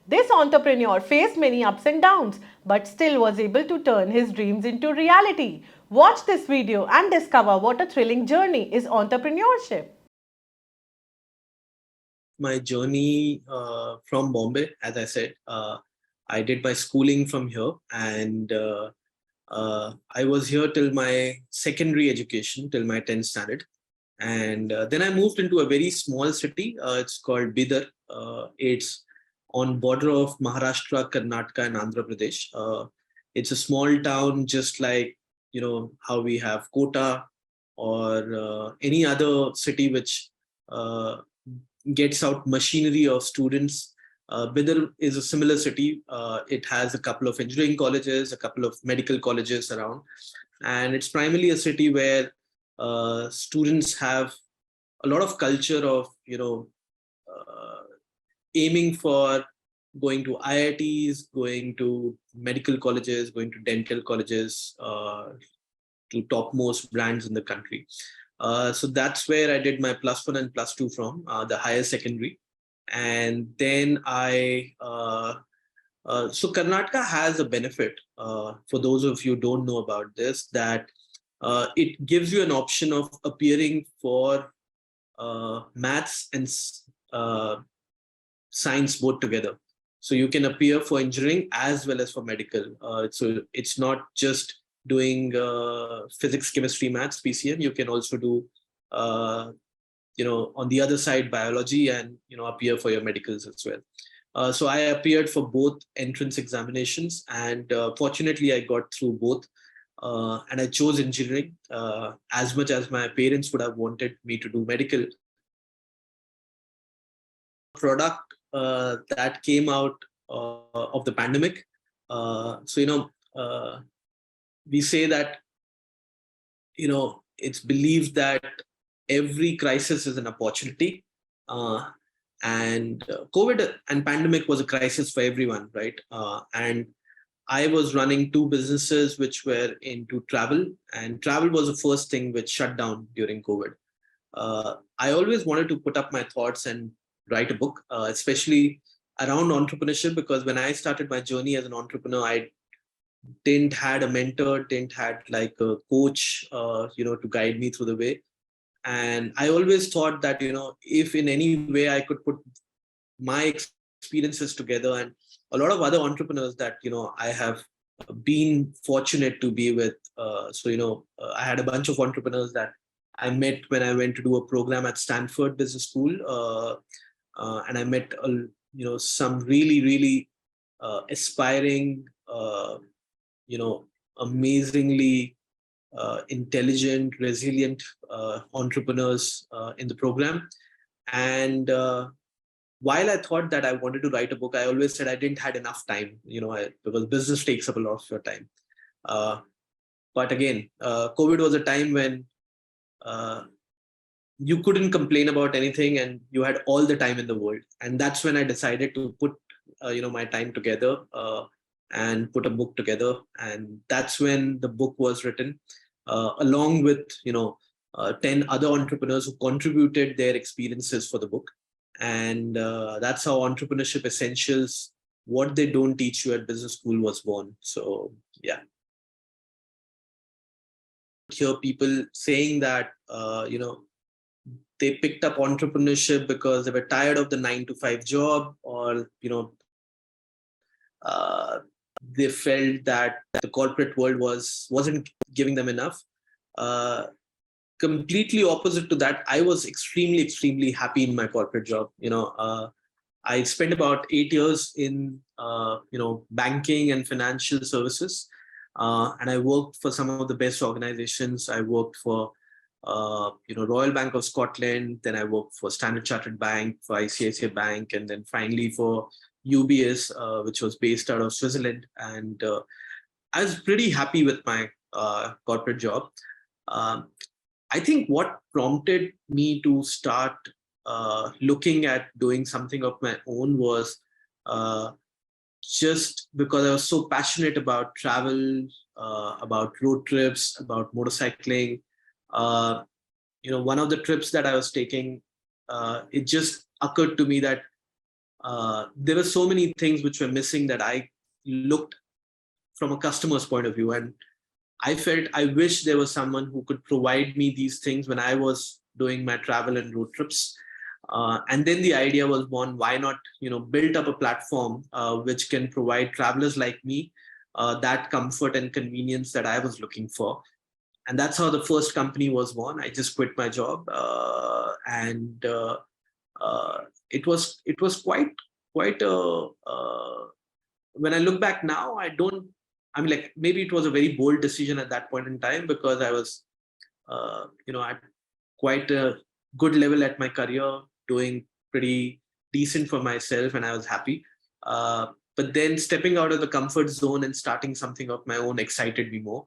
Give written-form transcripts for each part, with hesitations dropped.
This entrepreneur faced many ups and downs, but still was able to turn his dreams into reality. Watch this video and discover what a thrilling journey is entrepreneurship. My journey from Bombay, as I said, I did my schooling from here, and I was here till my secondary education, till my 10th standard. And then I moved into a very small city. It's called Bidar. It's on border of Maharashtra, Karnataka, and Andhra Pradesh. It's a small town, just like how we have Kota or any other city which uh, gets out machinery of students. Bidar is a similar city. It has a couple of engineering colleges, a couple of medical colleges around, and it's primarily a city where students have a lot of culture of aiming for going to IITs, going to medical colleges, going to dental colleges, to topmost brands in the country. So that's where I did my +1 and +2 from, the higher secondary. And then so Karnataka has a benefit, for those of you who don't know about this, that it gives you an option of appearing for maths and science both together. So you can appear for engineering as well as for medical. So it's not just doing physics, chemistry, maths, PCM. You can also do, on the other side, biology, and appear for your medicals as well. So I appeared for both entrance examinations, and fortunately I got through both. And I chose engineering, as much as my parents would have wanted me to do medical. Product that came out of the pandemic. We say that it's believed that every crisis is an opportunity, and COVID and pandemic was a crisis for everyone, right? And I was running two businesses which were into travel, and travel was the first thing which shut down during COVID. I always wanted to put up my thoughts and write a book, especially around entrepreneurship, because when I started my journey as an entrepreneur, I didn't had a mentor, didn't had like a coach, to guide me through the way. And I always thought that, if in any way I could put my experiences together, and a lot of other entrepreneurs that, I have been fortunate to be with. I had a bunch of entrepreneurs that I met when I went to do a program at Stanford Business School. And I met, some really, really aspiring, amazingly intelligent, resilient entrepreneurs in the program. And while I thought that I wanted to write a book, I always said I didn't had enough time, because business takes up a lot of your time. But again, COVID was a time when you couldn't complain about anything, and you had all the time in the world. And that's when I decided to put, my time together, and put a book together. And that's when the book was written, along with 10 other entrepreneurs who contributed their experiences for the book. And that's how Entrepreneurship Essentials, what they don't teach you at business school, was born. So yeah, hear people saying that they picked up entrepreneurship because they were tired of the 9 to 5 job, or they felt that the corporate world wasn't giving them enough. Completely opposite to that, I was extremely happy in my corporate job. I spent about 8 years in banking and financial services, and I worked for some of the best organizations. I worked for Royal Bank of Scotland, then I worked for Standard Chartered Bank, for ICICI Bank, and then finally for UBS, which was based out of Switzerland. And I was pretty happy with my corporate job. I think what prompted me to start looking at doing something of my own was just because I was so passionate about travel, about road trips, about motorcycling. One of the trips that I was taking, it just occurred to me that there were so many things which were missing that I looked from a customer's point of view. And I felt I wish there was someone who could provide me these things when I was doing my travel and road trips. And then the idea was born, why not, build up a platform which can provide travelers like me that comfort and convenience that I was looking for. And that's how the first company was born. I just quit my job, and it was quite a when I look back now, I mean, like, maybe it was a very bold decision at that point in time, because I was at quite a good level at my career, doing pretty decent for myself, and I was happy. But then stepping out of the comfort zone and starting something of my own excited me more.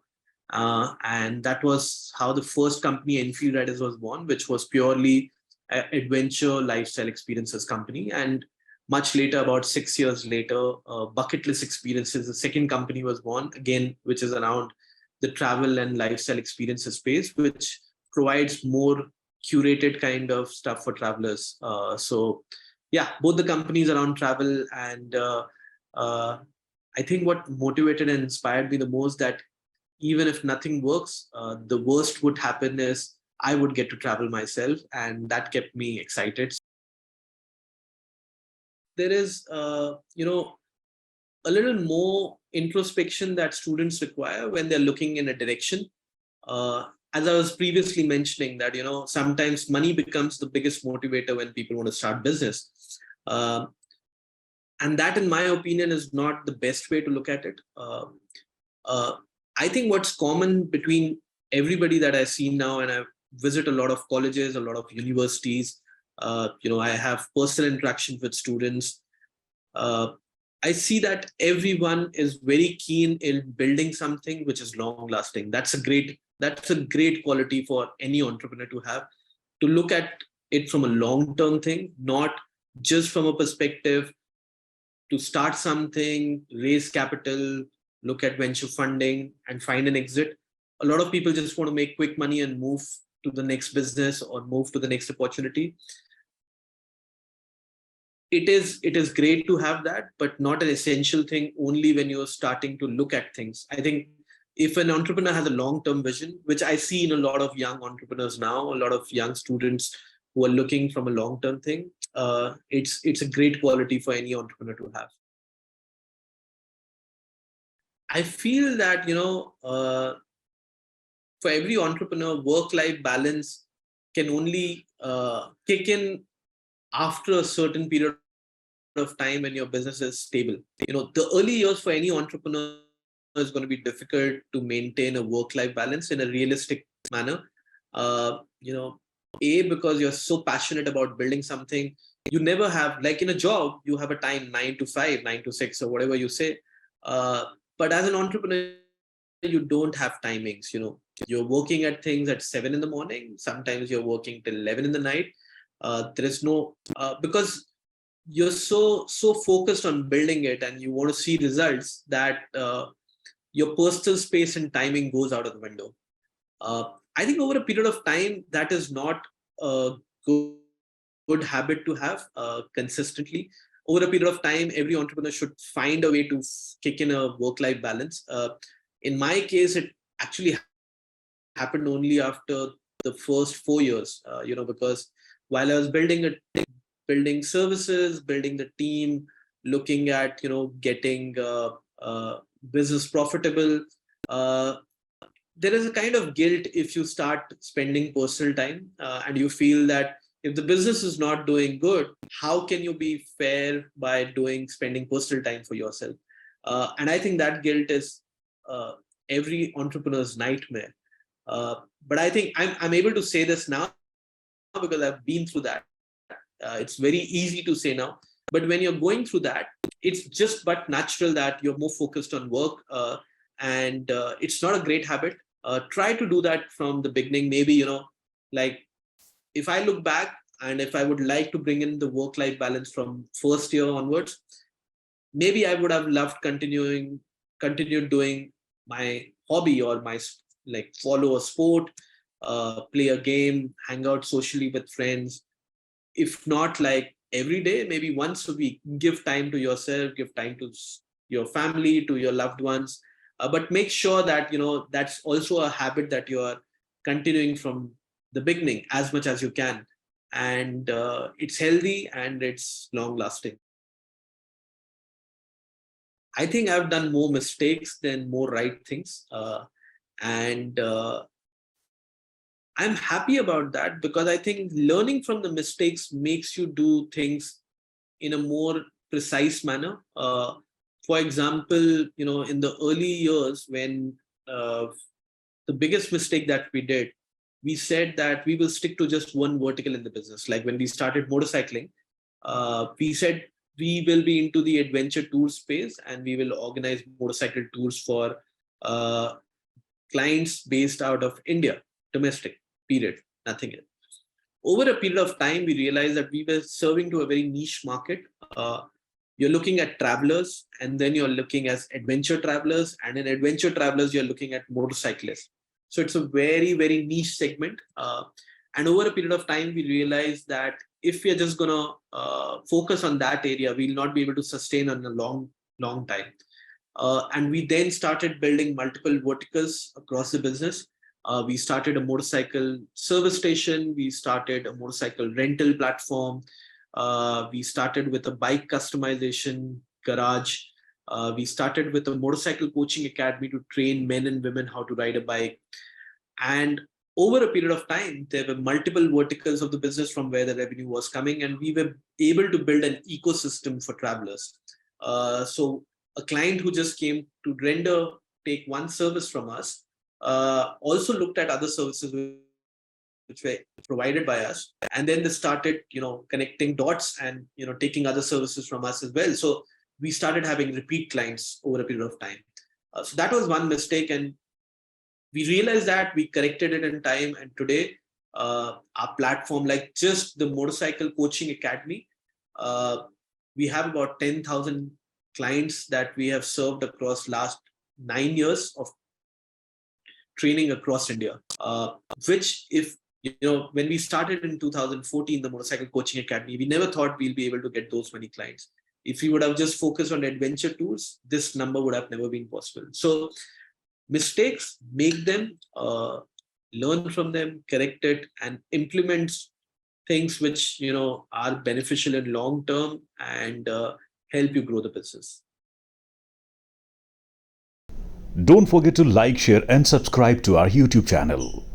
And that was how the first company, Enfield Riders, was born, which was purely an adventure lifestyle experiences company. And much later, about 6 years later, Bucket List Experiences, the second company, was born again, which is around the travel and lifestyle experiences space, which provides more curated kind of stuff for travelers. So yeah, both the companies around travel. And I think what motivated and inspired me the most, that even if nothing works, the worst would happen is I would get to travel myself, and that kept me excited. There is a little more introspection that students require when they're looking in a direction. As I was previously mentioning, that sometimes money becomes the biggest motivator when people want to start business, and that, in my opinion, is not the best way to look at it. I think what's common between everybody that I see now, and I visit a lot of colleges, a lot of universities, I have personal interaction with students. I see that everyone is very keen in building something which is long lasting. That's a great quality for any entrepreneur to have, to look at it from a long term thing, not just from a perspective to start something, raise capital, look at venture funding and find an exit. A lot of people just want to make quick money and move to the next business or move to the next opportunity. It is great to have that, but not an essential thing only when you're starting to look at things. I think if an entrepreneur has a long-term vision, which I see in a lot of young entrepreneurs now, a lot of young students who are looking from a long-term thing, it's a great quality for any entrepreneur to have. I feel that, for every entrepreneur, work-life balance can only kick in after a certain period of time when your business is stable. The early years for any entrepreneur is going to be difficult to maintain a work-life balance in a realistic manner. Because you're so passionate about building something, you never have, like in a job, you have a time 9 to 5, 9 to 6, or whatever you say. But as an entrepreneur, you don't have timings. You're working at things at 7 in the morning. Sometimes you're working till 11 in the night. There is no because you're so focused on building it and you want to see results, that your personal space and timing goes out of the window. I think over a period of time, that is not a good habit to have consistently. Over a period of time, every entrepreneur should find a way to kick in a work-life balance. In my case, it actually happened only after the first 4 years, because while I was building services, building the team, looking at, getting business profitable, there is a kind of guilt if you start spending personal time and you feel that if the business is not doing good, how can you be fair by spending personal time for yourself? And I think that guilt is every entrepreneur's nightmare. But I think I'm able to say this now because I've been through that. It's very easy to say now, but when you're going through that, it's just but natural that you're more focused on work, and it's not a great habit. Try to do that from the beginning. Maybe, like, if I look back and if I would like to bring in the work-life balance from first year onwards, maybe I would have loved continued doing my hobby, or my, like, follow a sport, play a game, hang out socially with friends. If not, like, every day, maybe once a week, give time to yourself, give time to your family, to your loved ones, but make sure that that's also a habit that you are continuing from the beginning as much as you can, and it's healthy and it's long lasting. I think I've done more mistakes than more right things, and I'm happy about that, because I think learning from the mistakes makes you do things in a more precise manner. For example, in the early years, when the biggest mistake that we did, we said that we will stick to just one vertical in the business. Like when we started motorcycling, we said we will be into the adventure tour space and we will organize motorcycle tours for uh, clients based out of India, domestic, period, nothing else. Over a period of time, we realized that we were serving to a very niche market. You're looking at travelers, and then you're looking at adventure travelers, and in adventure travelers, you're looking at motorcyclists. So it's a very, very niche segment. And over a period of time, we realized that if we're just going to focus on that area, we'll not be able to sustain on a long, long time. And we then started building multiple verticals across the business. We started a motorcycle service station. We started a motorcycle rental platform. We started with a bike customization garage. We started with a motorcycle coaching academy to train men and women how to ride a bike. And over a period of time, there were multiple verticals of the business from where the revenue was coming, and we were able to build an ecosystem for travelers. So a client who just came to render, take one service from us, also looked at other services which were provided by us, and then they started connecting dots and taking other services from us as well. So we started having repeat clients over a period of time. So that was one mistake, and we realized that, we corrected it in time, and today our platform, like just the motorcycle coaching academy, we have about 10,000 clients that we have served across last 9 years of training across India, which, if when we started in 2014, the Motorcycle Coaching Academy, we never thought we'll be able to get those many clients. If we would have just focused on adventure tours, this number would have never been possible. So mistakes, make them, learn from them, correct it, and implement things which are beneficial in long term, and help you grow the business. Don't forget to like, share and subscribe to our YouTube channel.